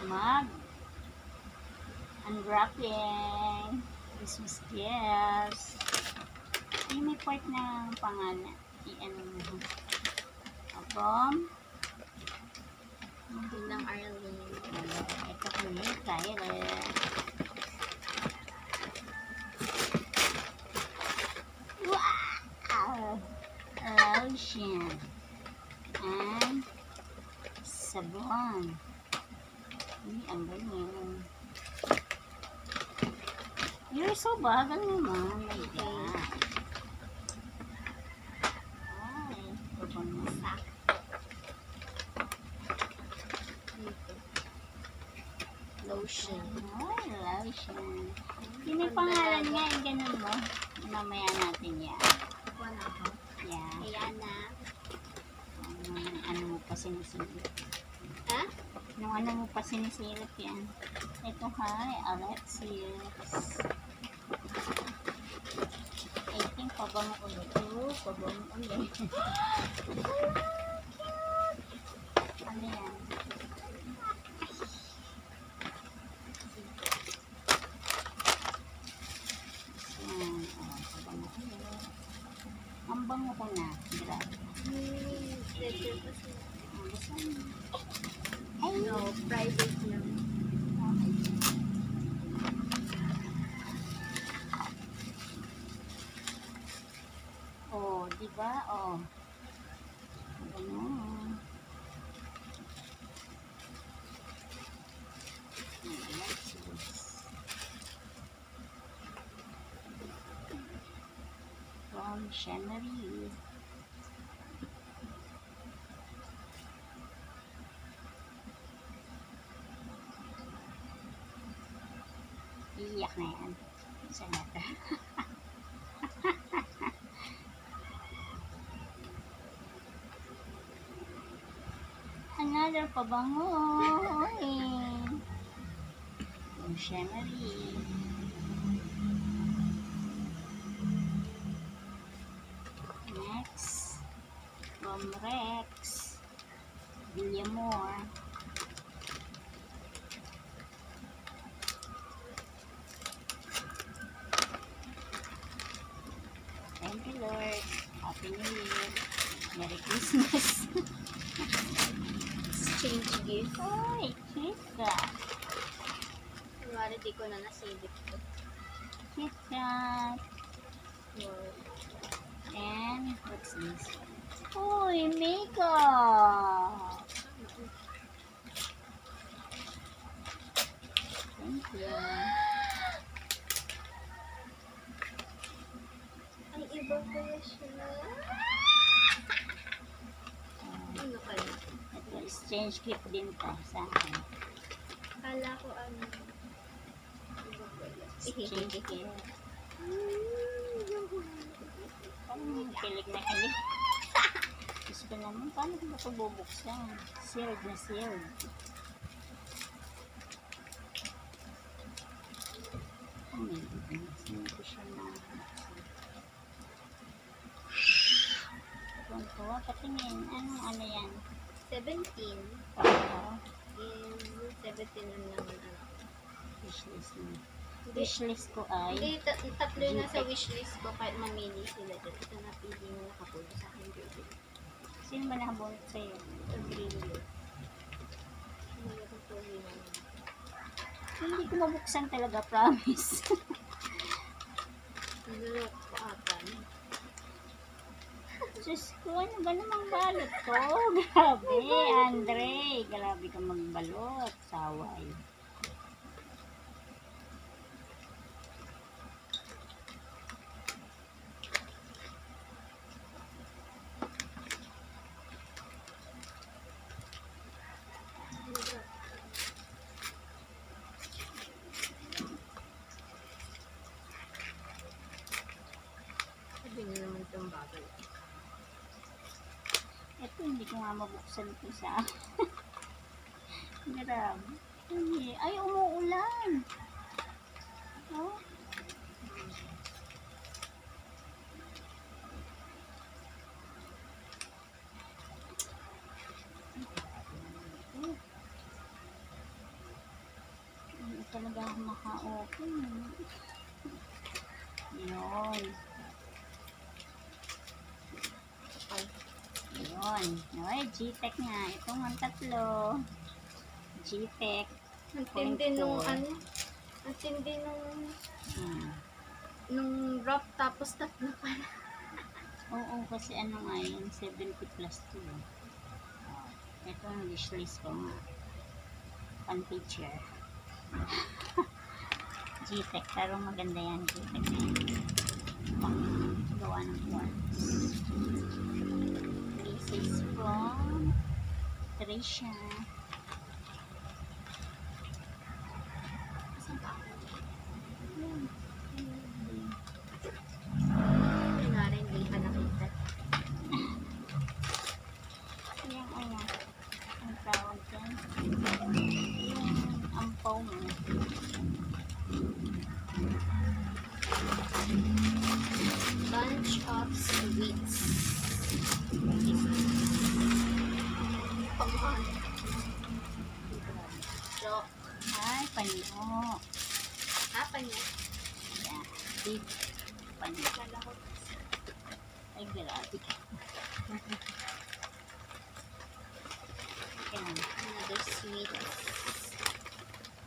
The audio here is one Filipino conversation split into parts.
mag-unwrapping Christmas gifts. Ay, may part na pangalan. I-ano mo. From Ng Arlene. ito ko ni Kyla. Wow! Lotion. And sabon. Ay, ang galing. You're so bagal naman. My God. Ay, babang masak. Lotion. Ay, lotion. Yun yung pangalan nga, yung ganun mo. Mamaya natin yan. One ako. Yeah. Ayan na. Ano mo pa sinisilip. Ha? Nung ano mo pa sinisilip yan. Ito hi, Alexis. I think pabango ulit. Oh, pabango ulit. Ano yan? Yan. Oh, pabango ulit. Ang bango ko na. Grabe. Pleasure pa siya. Gusto mo? Ay, No, private lang. okay. Oh, di ba? Oh. Ganun. From Chenery. Iiyak na yan. Sa nata. Another pabango. From Chenery. Next. From Rex. Villamore. Thank you, Lord. Happy New Year. Merry Christmas. Exchange gift. Ay, Kika. Kunwari di ko na nasave ito. Kika. And, what's this? Uy, makeup. Thank you. Ay, iba pala siya. Ano kaya? Ito, exchange gift din to sa akin. Kala ko ano. Iba pala. Exchange gift. Parang kilig na kilig. Gusto ko naman, paano ko ba ito bubuksan? Sealed na sealed. Oh my goodness, hindi ko siya na-buksan. Tuwa, patingin. Ano yan? 17. Oo. In 17 lang naman ano. Wishlist mo. Wishlist ko ay Hindi, tatlo yun na sa wishlist ko kahit mamili sila dyan. Ito napili mo nakapulo sa akin, baby. sino ba nakabunot sa'yo? Brillo. Nakapulo naman. Hindi ko mabuksan talaga, promise. Nalulok ko apan. Diyos ko, ano ba namang balot to? Grabe, Andre. Grabe ka magbalot. Saway. Sabi na naman itong bagay. Ito, hindi ko nga mabuksan ito sa grabe. Ay, umuulan. Oh. talaga ako maka-open. Yun. Yun. Ay, G-Tech nga. Ito nga tatlo. G-Tech. Ang tindi nung 0.4. ano. Ang tindi Hmm. nung wrap tapos tatlo pala. Oo, kasi ano nga yun, 70 plus 2. Ito ang wishlist ko nga. Pan-teacher. G-Tech, pero maganda yan. G-Tech na yan. Gawa ng quartz. This is from Tricia. Kunwari, hindi ka nakita. Yung ano, ang tawag dyan. Yung ampaw mo. Bunch of sweets. Paman. Joke. Ay, panyo. Apa niya? Yeah, big panyo. Ay, grabe. Yan. Another sweet.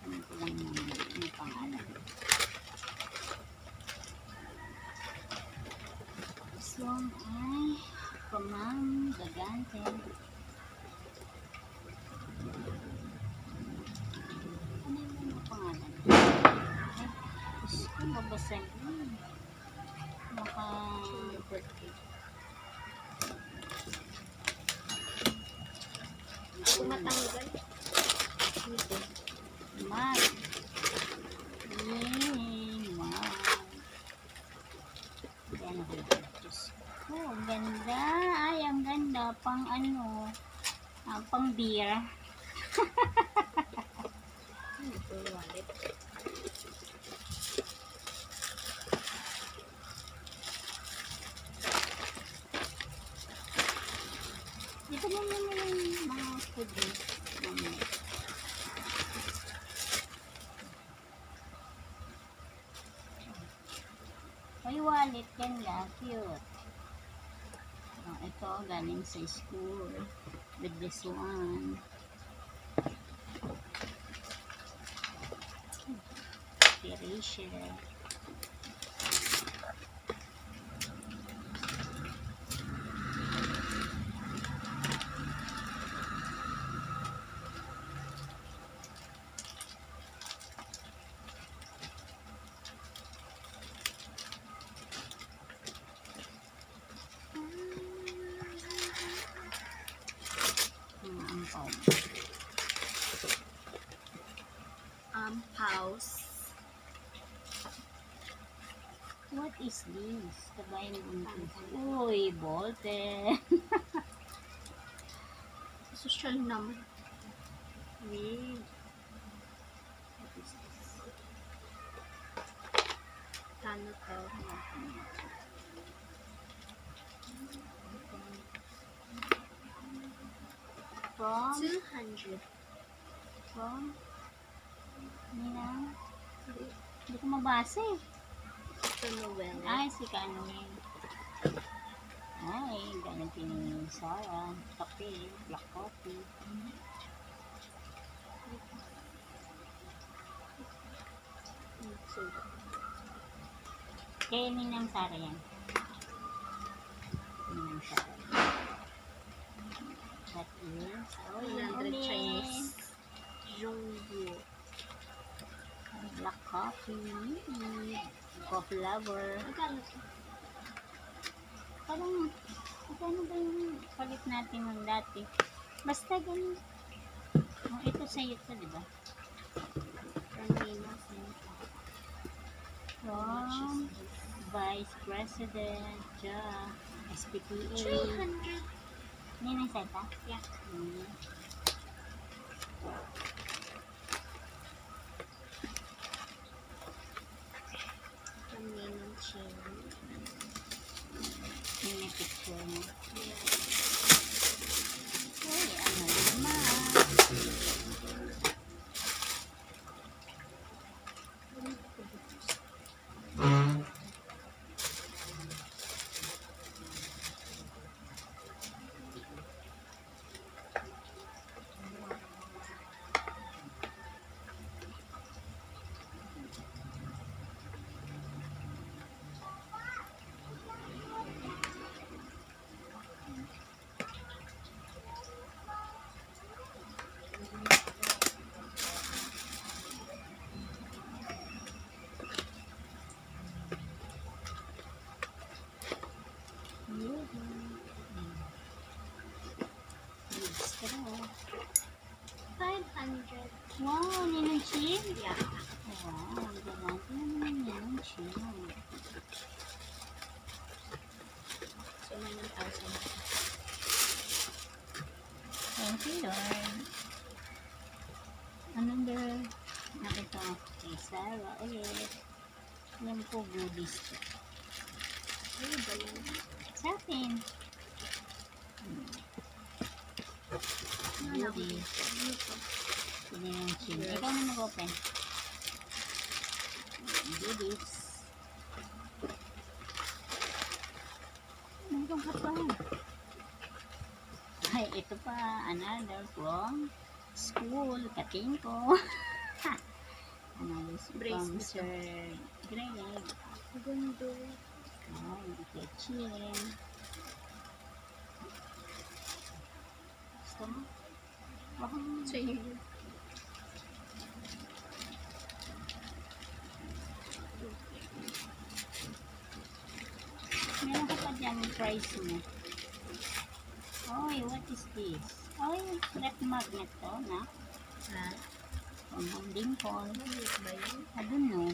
Ano ko lang yung pangalan. This one ay Pamang Gagante. Ano yung pangalan? Ay, gusto ko babasagin. Maka birthday. Tumatanggal. Dito. Mag. Yay, mag. Yan ako. Oh, ang ganda. Ay, ang ganda. Pang ano, pang beer. Ito, wallet. Dito mo naman yung mga food eh. May wallet, ganda, cute. Oh, ito, galing sa school. With this one. Inspiration. House. What is this? Kabayan buntis. Uy, bolte. Social naman. Weird. What is this? Kano to? From? 200. From? Nina? Hindi ko mabasa eh. Ito Noel. Ay, si Kanin. Ay, ganun ni Sarah. Kape, black coffee. Kaya Ninang Sarah yan. Ninang Sarah. That is, oh, yan 100 ulit. Chinese. Zhonggu. Black coffee. Coffee lover. Magkano to? Parang, ano ba yung palit natin ng dati? Basta ganun. Oh, ito sa'yo to, di ba? From Vice President Ja SPPA. 300. Ninang Seta? Yeah. Kaninang chin. May picture mo. Uy, ano lima? 100. Wow, ninong chin? Yeah. Wow, ang galante naman ninong chin. So, may 1,000. Thank you, Lord. Another, nakita ko kay Sarah ulit. Alam ko, goodies to. Ano ba yun? Sa akin. Ano ba Goodies. Ano to? Hindi yung chin. Yes. Ikaw na mag-open. Goodies. Nandun ka pa. Ay, ito pa. Another from school. Kating ko. Another from Bracelet. Sir Greg. Gundo. Ay, kay Chin. Gusto mo? Baka mo. So, yun. Meron ka pa dyan yung price mo. Oy, what is this? Oy, rep magnet to, na? Ha? From Home Dimple. Ano ba yun? I don't know.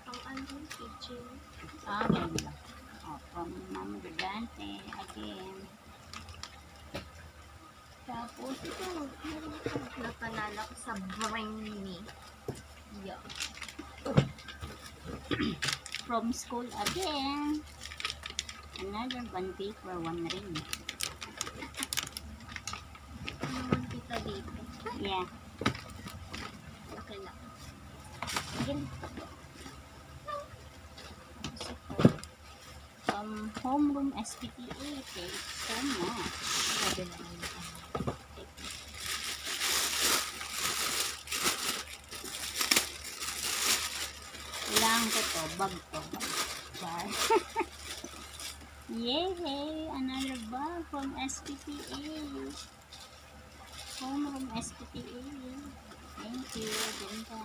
Ang ano, kitchen. Ah, ganda. Oh, from Mama Gigante, again. Tapos, ito, meron ito. Napanala ko sa Bring Me. Yeah. From school again. Another bond paper, one ring. Ano naman kita dito? Yeah. Laki-laki. Again. Tapos ito. From Homeroom SPTA. Thanks so much. Sabi na lang ako. Kailangan ko to. Bag to. Bag. Char. Yay! Another bag from SPTA. Homeroom SPTA. Thank you. Ganda.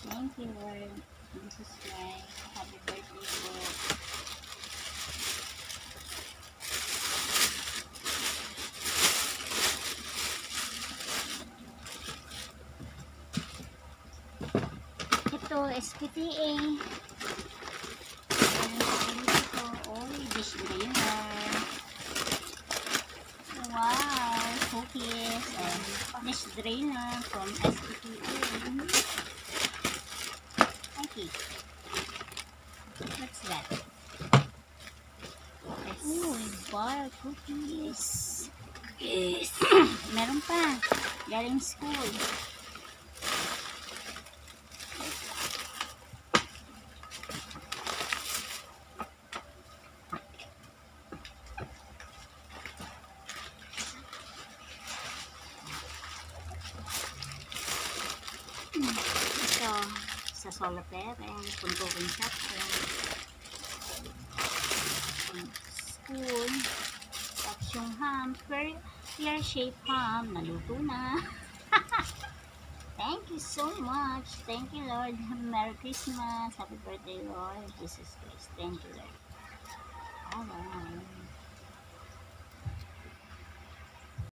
Thank you, Lord. This is my happy birthday book. Ito, SPTA. Ito, oy, dish drainer. Wow, cookies. Dish drainer from SPTA. Okay. What's that? Oh, bar cookies. Yes. Meron pa. Galing school. Ito, sa solitaire, puntukin siya. Spoon. Tapos yung ham, pear-shaped ham, naluto na. Thank you so much. Thank you, Lord. Merry Christmas. Happy birthday, Lord. Jesus Christ. Thank you, Lord. Alright.